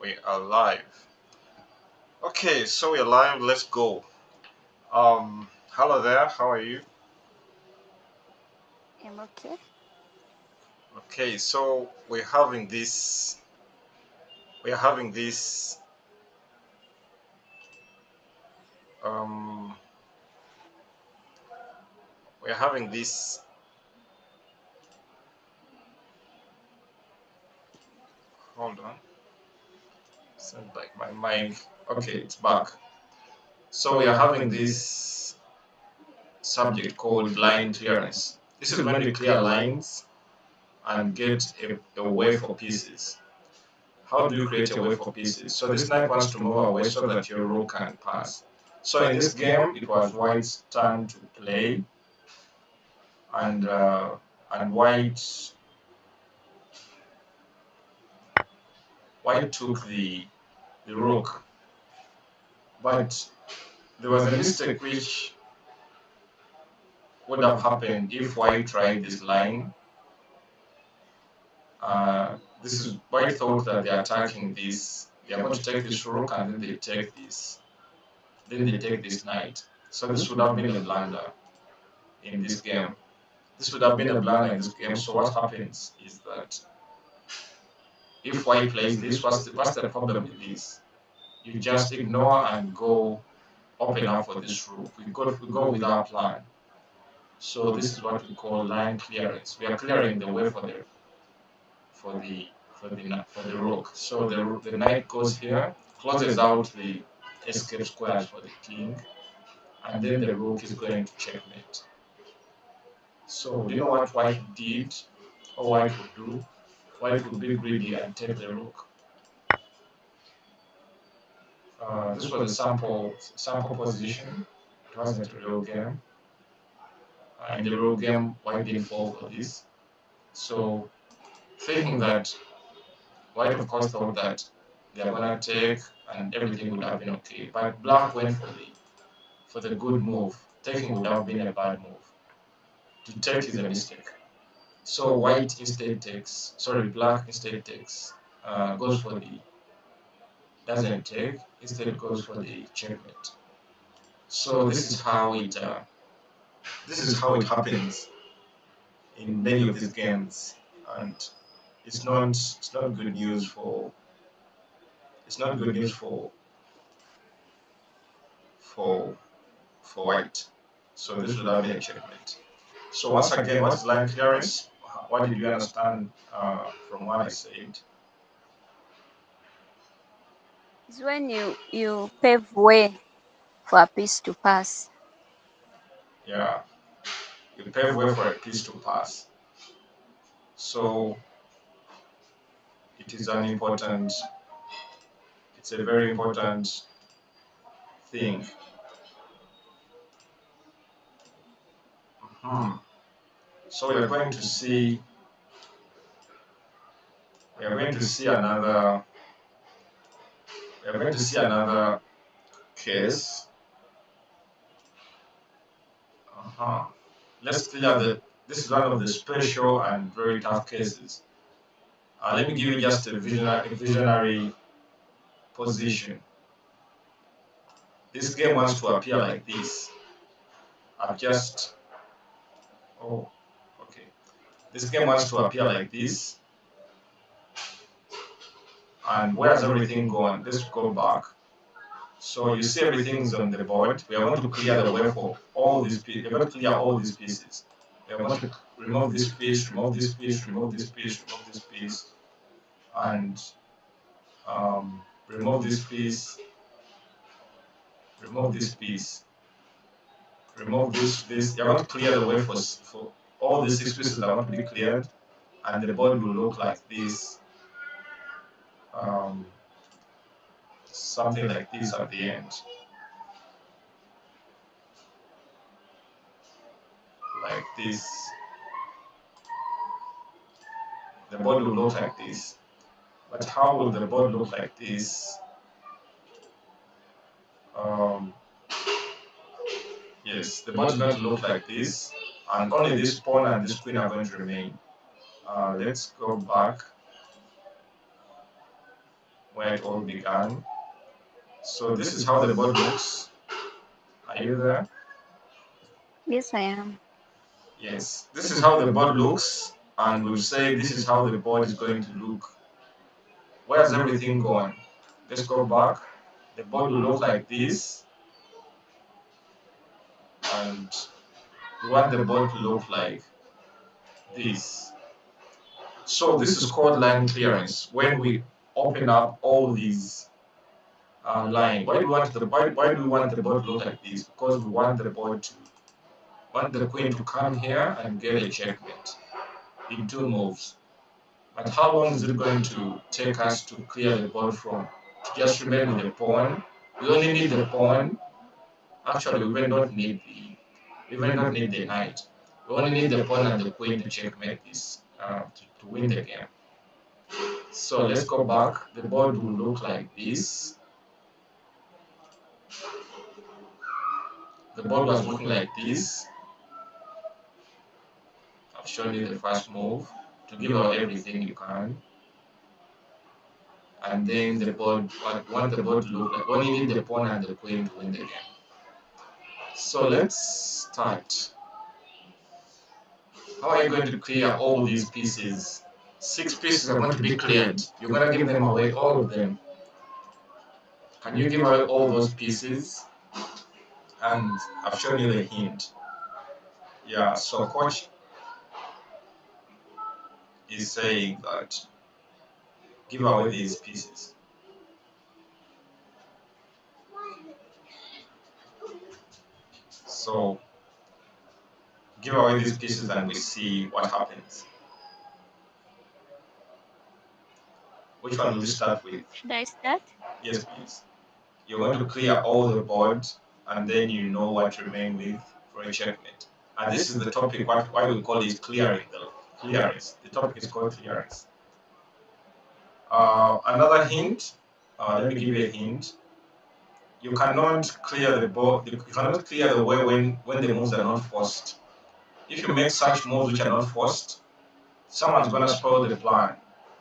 We are live. Okay, so we're live. Let's go. Hello there. How are you? I'm okay. Okay, so we're having this. Um, we're having this. Hold on. Sounds like my mic. Okay, it's back. So we are having this subject called line clearance. This is when we clear lines and get a way for pieces. How do you create a way for pieces? So this knight wants to move away so that your rook can pass. So in this game, it was white's turn to play, and uh, and white took the rook, but there was a mistake which would have happened if white tried this line. This is white thought that they're attacking this. They are going to take this rook, and then they take this knight. So this would have been a blunder in this game. This would have been a blunder in this game. So what happens is that if white plays this, what's the problem with this? You just ignore and go open up for this rook. We go with our plan. So this is what we call line clearance. We are clearing the way for the rook. So the knight goes here, closes out the escape squares for the king, and then the rook is going to checkmate. So do you know what white did or white would do? White would be greedy and take the rook. This was a sample position. It wasn't a real game. In the real game, white didn't fall for this. So thinking that white of course thought that they are gonna take and everything would have been okay. But black went for the good move. Taking would have been a bad move. To take is a mistake. So white instead takes. Sorry, black instead takes. Goes for the doesn't take. Instead goes for the checkmate. So this is how it happens in many of these games, and it's not good news for it's not good news for for white. So this would have been a checkmate. So once again, what is line clearance? What did you understand from what I said? It's when you pave way for a piece to pass. Yeah, you pave way for a piece to pass. So it is an important. It's a very important thing. Hmm. So we are going to see another case. Uh-huh. Let's clear the. This is one of the special and very tough cases. Let me give you just a visionary position. This game wants to appear like this. I've just. Oh, okay. This game wants to appear like this. And where's everything gone? Let's go back. So you see everything's on the board. We are going to clear the way for all these pieces. We're going to clear all these pieces. We are going to remove this piece, remove this piece, remove this piece, remove this piece, and remove this piece, remove this piece, remove this. You're going to clear the way for all the six pieces that are going to be cleared, and the board will look like this, um, something like this at the end, like this. The board will look like this. But how will the board look like this? Um, yes, the board is going to look like this, and only this pawn and this queen are going to remain. Let's go back. where it all began. So this is how the board looks. Are you there? Yes, I am. Yes. This is how the board looks, and we'll say this is how the board is going to look. Where's everything gone? Let's go back. The board will look like this, and we want the board to look like this. So this is called line clearance. When we open up all these line, why do we want the board to look like this? Because we want the queen to come here and get a checkmate in 2 moves. But how long is it going to take us to clear the board from to just remain with the pawn? We only need the pawn. Actually, we even don't need the knight. We only need the pawn and the queen to checkmate this to win the game. So let's go back. The board will look like this. The board was looking like this. I've shown you the first move to give out everything you can. And then the board, want the board to look like, only need the pawn and the queen to win the game. So let's start. How are you going to clear all these pieces? 6 pieces are going to be cleared. You're going to give them away, all of them. Can you give away all those pieces? And I've shown you the hint. Yeah, so coach is saying that give away these pieces. So give away these pieces and we see what happens. Which one will you start with? Should I start? Yes, please. You're going to clear all the board and then you know what to remain with for a checkmate. And this is the topic, why we call it clearing, clearance. The topic is called clearance. Another hint, let me give you a hint. You cannot clear the board, you cannot clear the way when the moves are not forced. If you make such moves which are not forced, someone's going to spoil the plan.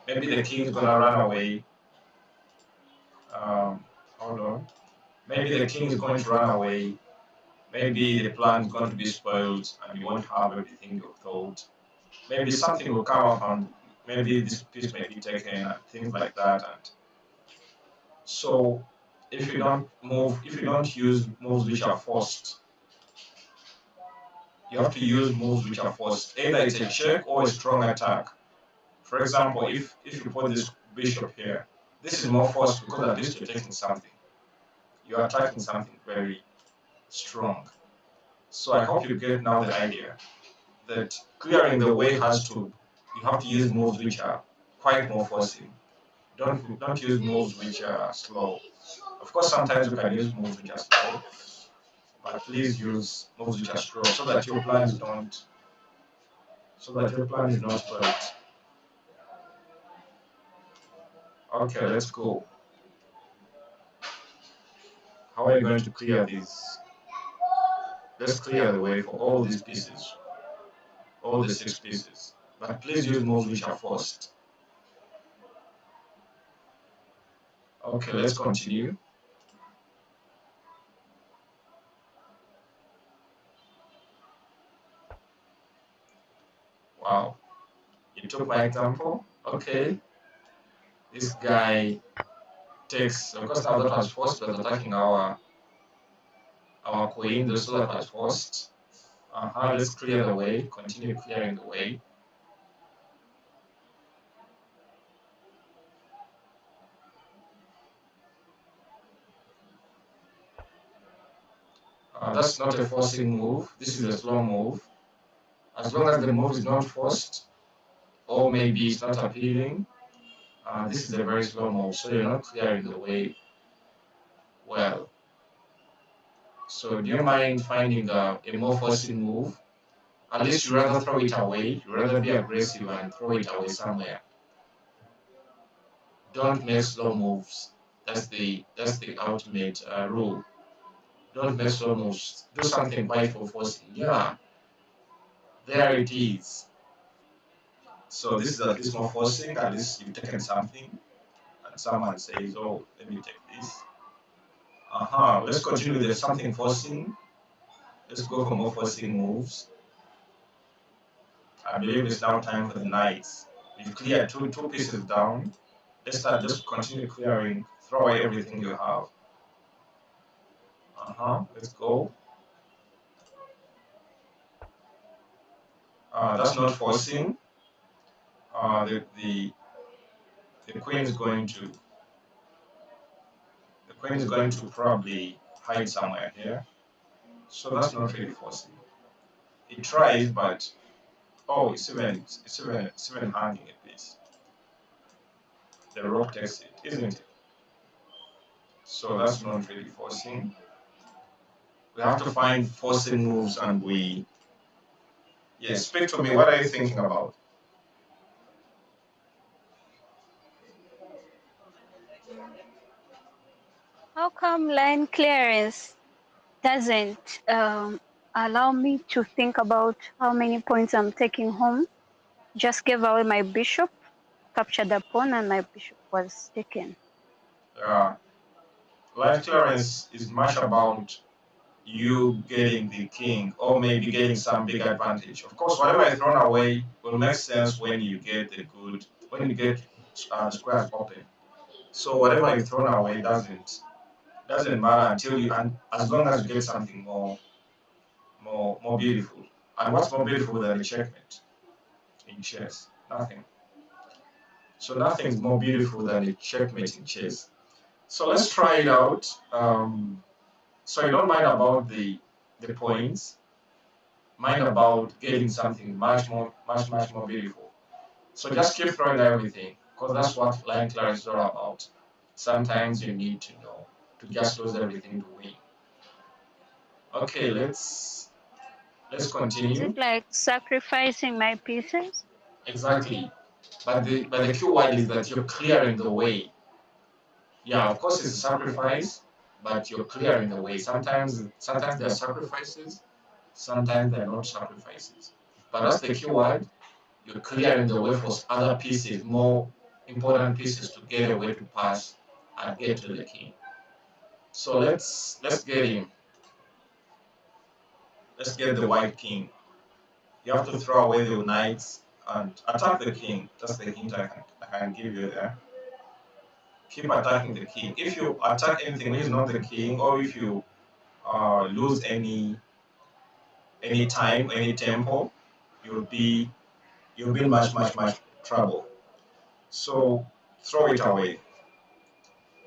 Maybe the king is going to run away. Hold on. Maybe the king is going to run away. Maybe the plan is going to be spoiled and you won't have everything you thought. Maybe something will come up and maybe this piece may be taken and things like that. And so if you don't use moves which are forced, you have to use moves which are forced. Either it's a check or a strong attack. For example, if you put this bishop here, this is more forced because at least you're taking something. You're attacking something very strong. So I hope you get now the idea that clearing the way you have to use moves which are quite more forcing. Don't use moves which are slow. Of course, sometimes you can use moves which are slow, but please use moves which are slow so that your plan is not spoiled. Okay, let's go. How are you going to clear these? Let's clear the way for all these pieces, all the 6 pieces. But please use moves which are forced. Okay, let's continue. Wow, you took my example. Okay, this guy takes, of course now that was forced, but attacking our queen, so that was forced. Let's clear the way, continue clearing the way. That's not a forcing move, this is a slow move. As long as the move is not forced, or maybe it's not appealing, this is a very slow move, so you're not clearing the way well. So do you mind finding a more forcing move? At least you rather throw it away, you rather be aggressive and throw it away somewhere. Don't make slow moves. That's the ultimate rule. Don't make slow moves. Do something quite for forcing. Yeah, there it is. So this is at least more forcing. At least you've taken something, and someone says, oh, let me take this. Let's continue. There's something forcing. Let's go for more forcing moves. I believe it's now time for the knights. You've cleared two pieces down. Let's continue clearing. Throw away everything you have. Let's go. That's not forcing. The queen is going to probably hide somewhere here. So that's not really forcing. It tries, but oh, it's even hanging a piece. The rook takes it, isn't it? So that's not really forcing. We have to find forcing moves, and we. Yes, speak to me. What are you thinking about? How come line clearance doesn't allow me to think about how many points I'm taking home? Just gave away my bishop, captured the pawn, and my bishop was taken. Line clearance is much about you getting the king, or maybe getting some big advantage. Of course, whatever is thrown away will make sense when you get when you get squares open. So whatever is thrown away doesn't matter until you, and as long as you get something more beautiful. And what's more beautiful than a checkmate in chess? Nothing. So nothing's more beautiful than a checkmate in chess. So let's try it out. So you don't mind about the points, mind about getting something much more beautiful. So just keep throwing everything, because that's what line clearance is all about. Sometimes you need to know to just lose everything to win. Okay, let's Is continue. it like sacrificing my pieces? Exactly. But the key word is that you're clearing the way. Yeah, of course it's a sacrifice, but you're clearing the way. Sometimes there are sacrifices, sometimes they're not sacrifices. But that's the key word. You're clearing the way for other pieces, more important pieces to get a way to pass and get to the king. So let's get him. Let's get the white king. You have to throw away the knights and attack the king. That's the hint I can give you there. Keep attacking the king. If you attack anything which is not the king, or if you lose any time, any tempo, you'll be in much trouble. So throw it away.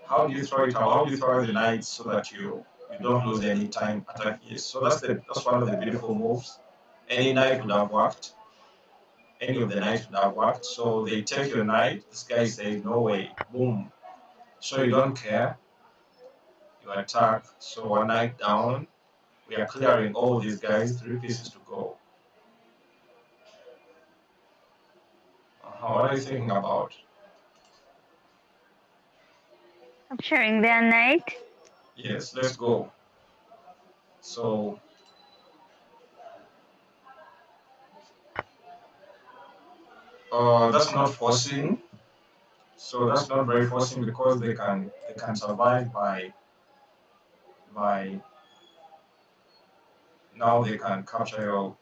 How do you throw it out? How do you throw the knights so that you don't lose any time attacking? Yes. So that's one of the beautiful moves. Any knight would have worked. Any of the knights would have worked. So they take your knight. This guy says no way. Boom. So you don't care. You attack. So one knight down. We are clearing all these guys. 3 pieces to go. What are you thinking about? Capturing their knight? Yes, let's go. So that's not forcing. So that's not very forcing, because they can survive by now they can capture your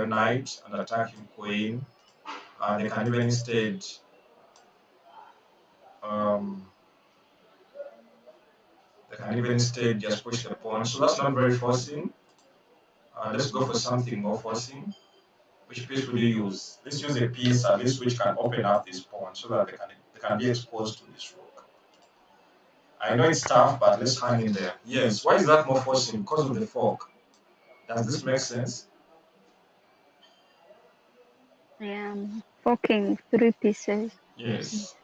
knight and attack your queen. They can even instead um, just push the pawn. So that's not very forcing. Let's go for something more forcing. Which piece would you use? Let's use a piece at least which can open up this pawn so that they can be exposed to this rook. I know it's tough, but let's hang in there. Yes. Why is that more forcing? Because of the fork. Does this make sense? Yeah, forking 3 pieces. Yes.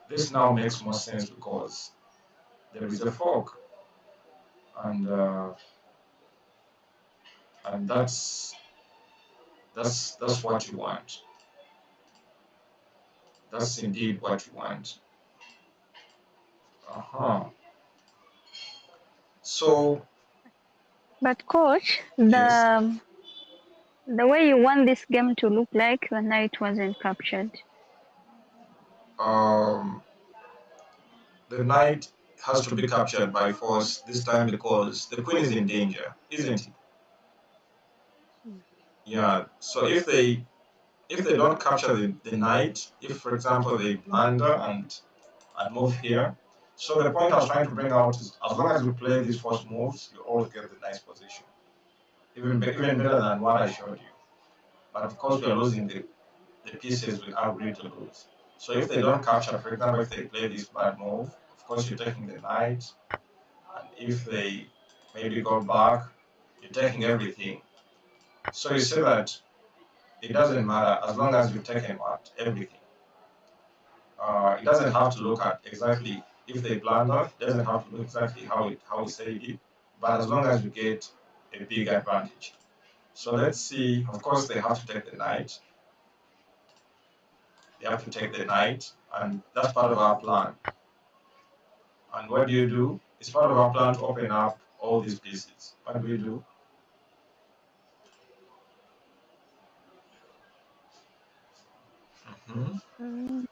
This now makes more sense because there is a fork, and that's what you want. That's indeed what you want. So But coach, yes, the way you want this game to look like, the knight wasn't captured. Um, the knight has to be captured by force this time because the queen is in danger, isn't it? Yeah. So if they don't capture the knight, if for example they blunder and move here, so the point I was trying to bring out is as long as you play these force moves, you always get the nice position, even better than what I showed you. But of course, we are losing the pieces we agreed to lose. So if they don't capture, for example, if they play this bad move, of course you're taking the knight, and if they maybe go back, you're taking everything. So you see that it doesn't matter as long as you've taken what everything. It doesn't have to look at exactly if they blunder. It doesn't have to look exactly how we said it, but as long as you get a big advantage. So let's see. Of course, they have to take the knight. They have to take the knight, and that's part of our plan. And what do you do? It's part of our plan to open up all these pieces. What do we do? Mhm. Mm.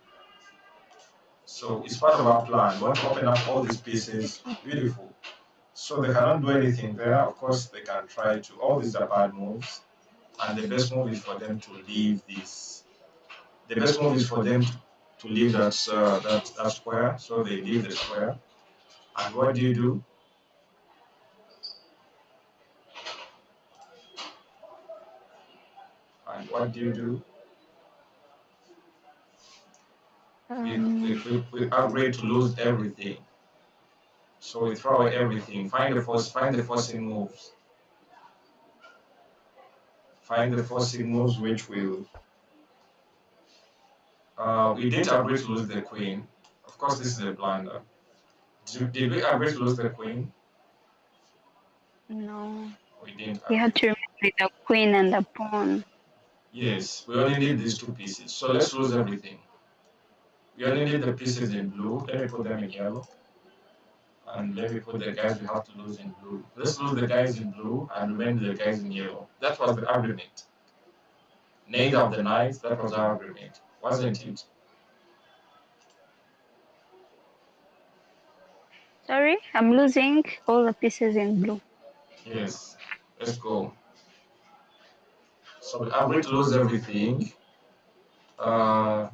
So it's part of our plan. We want to open up all these pieces. Beautiful. So they cannot do anything there. Of course, they can try to. All these are bad moves, and the best move is for them to leave this. The best move is for them to leave that square. So they leave the square. And what do you do? And what do you do? We, we, Um, we, we agree to lose everything. So we throw away everything. Find the forcing moves. Find the forcing moves which will. We didn't agree to lose the queen. Of course, this is a blunder. Did we agree to lose the queen? no, We didn't you had agree. to remove the queen and the pawn. Yes, we only need these two pieces. So let's lose everything. We only need the pieces in blue. Let me put them in yellow. And let me put the guys we have to lose in blue. Let's lose the guys in blue and remain the guys in yellow. That was the agreement. Neither of the knights, that was our agreement, wasn't it? Sorry, I'm losing all the pieces in blue. Yes. Let's go. So we agreed to lose everything. Uh,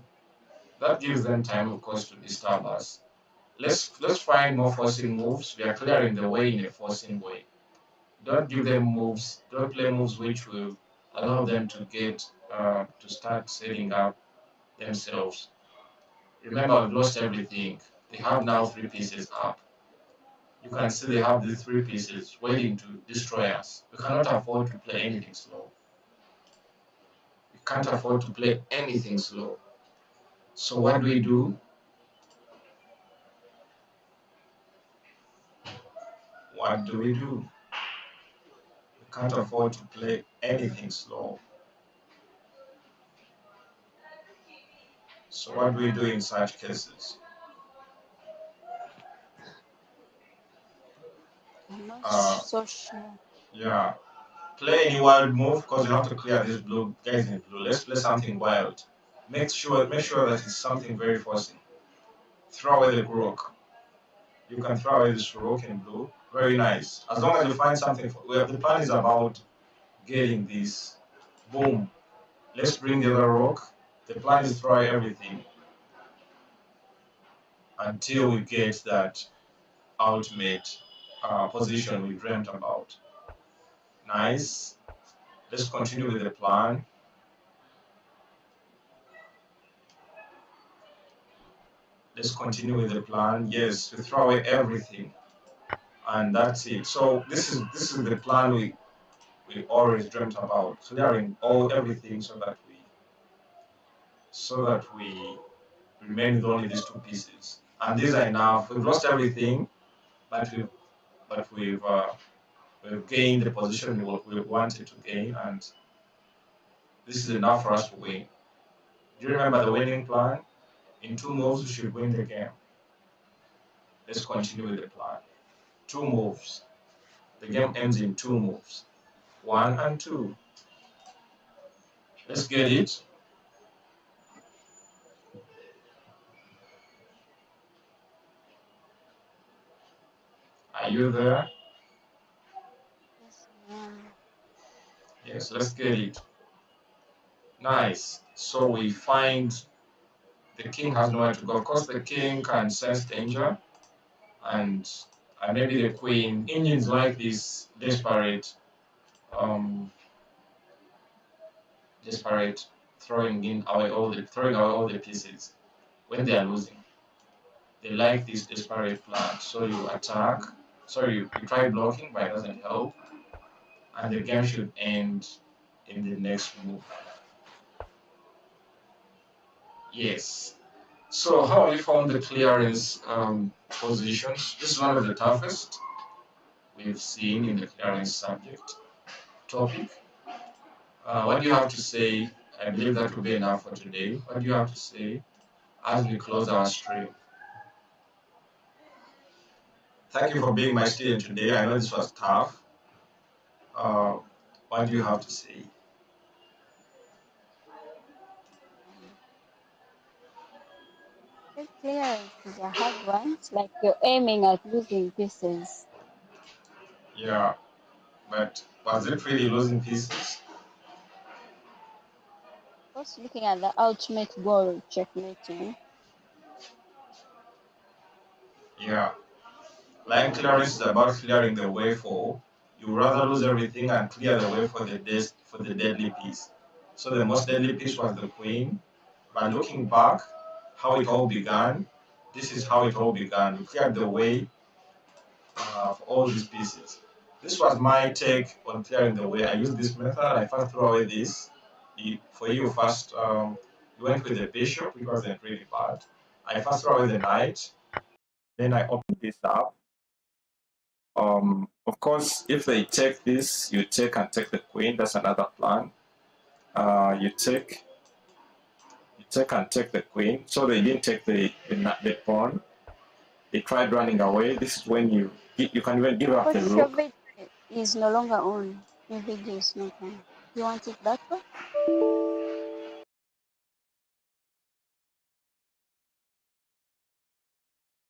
that gives them time, of course, to disturb us. Let's find more forcing moves. We are clearing the way in a forcing way. Don't give them moves. Don't play moves which will allow them to get to start setting up themselves. Remember, we've lost everything. They have now three pieces up. You can see they have these three pieces waiting to destroy us. We cannot afford to play anything slow. We can't afford to play anything slow. So what do we do? What do we do? We can't afford to play anything slow. So what do we do in such cases? I'm not Uh, so sure. yeah, play any wild move because you have to clear these blue guys in blue. Let's play something wild. Make sure that it's something very forcing. Throw away the rook. You can throw away this rook in blue. Very nice. As long as you find something. The plan is about getting this. Boom. Let's bring the other rook. The plan is throw away everything until we get that ultimate position we dreamt about. Nice. Let's continue with the plan. Let's continue with the plan. Yes, we throw away everything, and that's it. So this is the plan we always dreamt about, clearing all everything so that we remain with only these two pieces. And these are enough. We've lost everything, but we've gained the position we wanted to gain, and this is enough for us to win. Do you remember the winning plan? In two moves, we should win the game. Let's continue with the plan. Two moves. The game ends in two moves. One and two. Let's get it. Are you there? Yes, ma'am. Yes, let's get it. Nice. So we find the king has nowhere to go. Of course, the king can sense danger, and maybe the queen. Indians like this um, desperate throwing away all the pieces when they are losing. They like this desperate plan. So you attack. Sorry, you try blocking, but it doesn't help, and the game should end in the next move. Yes. So how have you found the clearance positions? This is one of the toughest we've seen in the clearance subject topic. What do you have to say? I believe that will be enough for today. What do you have to say as we close our stream? Thank you for being my student today. I know this was tough. Uh, what do you have to say? The clearance is a hard one. It's like you're aiming at losing pieces. Yeah, but was it really losing pieces? Just looking at the ultimate goal of checkmating. Yeah. Line clearance is about clearing the way for you rather lose everything and clear the way for the deadly piece. So the most deadly piece was the queen. But looking back, how it all began, this is how it all began. You cleared the way for all these pieces. This was my take on clearing the way. I used this method. I first threw away this. For you, first you went with the bishop, which wasn't really bad. I first threw away the knight. Then I opened this up. Of course, if they take this, you take and take the queen. That's another plan. You take and take the queen. So they didn't take the pawn. They tried running away. This is when you can even give up But the your rook. video is no longer on. Your video is not on. You want it that way?